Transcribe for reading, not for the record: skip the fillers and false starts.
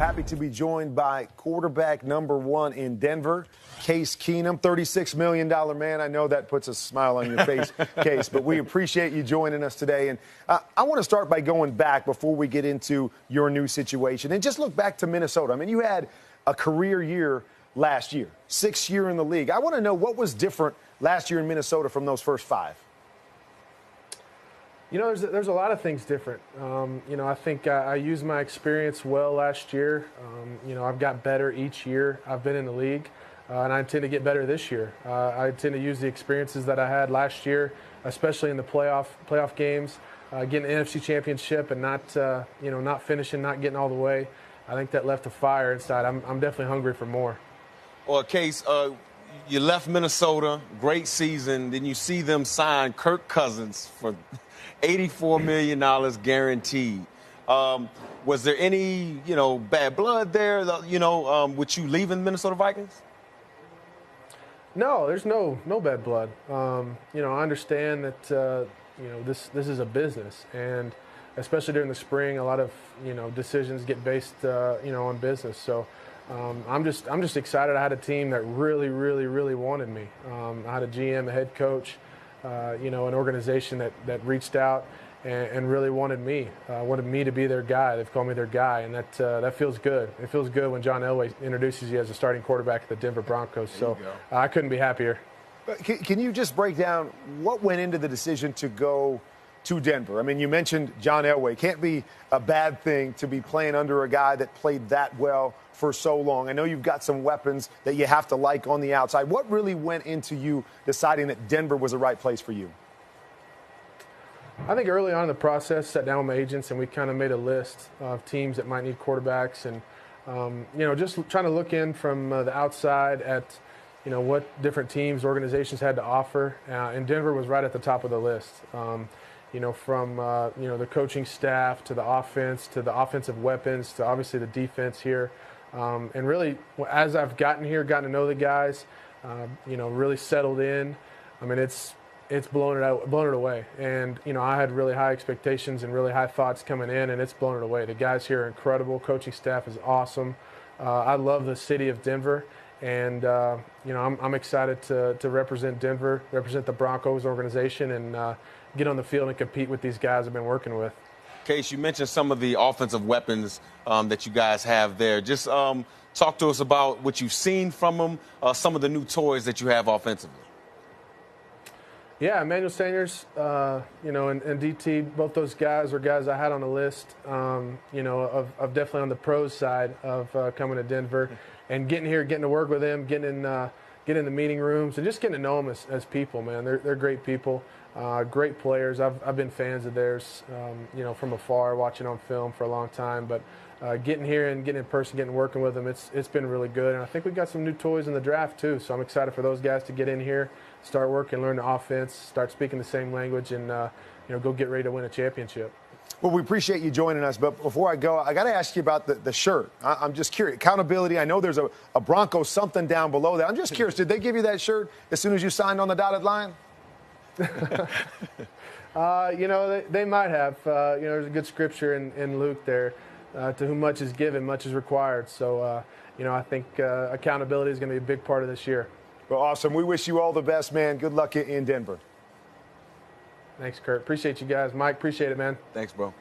Happy to be joined by quarterback number one in Denver, Case Keenum, $36 million man. I know that puts a smile on your face, Case, but we appreciate you joining us today. And I want to start by going back before we get into your new situation and just look back to Minnesota. I mean, you had a career year last year, 6th year in the league. I want to know what was different last year in Minnesota from those first 5. You know, there's a lot of things different. I think I used my experience well last year. I've got better each year I've been in the league, and I intend to get better this year. I intend to use the experiences that I had last year, especially in the playoff games, getting an NFC Championship and not finishing, not getting all the way. I think that left a fire inside. I'm definitely hungry for more. Well, Case, you left Minnesota, great season. Then you see them sign Kirk Cousins for $84 million guaranteed. Was there any, bad blood there, with you leaving Minnesota Vikings? No, there's no bad blood. I understand that, this is a business. And especially during the spring, a lot of, decisions get based, on business. So I'm just excited. I had a team that really, really, really wanted me. I had a GM, a head coach, an organization that reached out and really wanted me to be their guy. They've called me their guy, and that feels good. It feels good when John Elway introduces you as a starting quarterback at the Denver Broncos. So I couldn't be happier. Can you just break down what went into the decision to go to Denver? I mean, you mentioned John Elway. Can't be a bad thing to be playing under a guy that played that well for so long. I know you've got some weapons that you have to like on the outside. What really went into you deciding that Denver was the right place for you? I think early on in the process, sat down with my agents and we kind of made a list of teams that might need quarterbacks and, just trying to look in from the outside at, what different teams, organizations had to offer. And Denver was right at the top of the list. From the coaching staff to the offense to the offensive weapons to obviously the defense here. And really, as I've gotten here, gotten to know the guys, really settled in. I mean, it's blown it away. And I had really high expectations and really high thoughts coming in, and it's blown it away. The guys here are incredible. Coaching staff is awesome. I love the city of Denver, and I'm excited to represent Denver, represent the Broncos organization, and get on the field and compete with these guys I've been working with. Case, you mentioned some of the offensive weapons that you guys have there. Just talk to us about what you've seen from them, some of the new toys that you have offensively. Yeah, Emmanuel Sanders, and DT, both those guys are guys I had on the list, of definitely on the pros side of coming to Denver and getting here, getting to work with them, getting in the meeting rooms and just getting to know them as people, man. They're great people. Great players. I've been fans of theirs, from afar, watching on film for a long time. But getting here and getting in person, working with them, it's been really good. And I think we've got some new toys in the draft too. So I'm excited for those guys to get in here, start working, learn the offense, start speaking the same language, and go get ready to win a championship. Well, we appreciate you joining us, but before I go, I got to ask you about the shirt. I'm just curious. Accountability, I know there's a Broncos something down below that. I'm just curious, did they give you that shirt as soon as you signed on the dotted line? They might have. There's a good scripture in Luke there, to whom much is given, much is required. So, I think accountability is going to be a big part of this year. Well, awesome. We wish you all the best, man. Good luck in Denver. Thanks, Kurt. Appreciate you guys. Mike, appreciate it, man. Thanks, bro.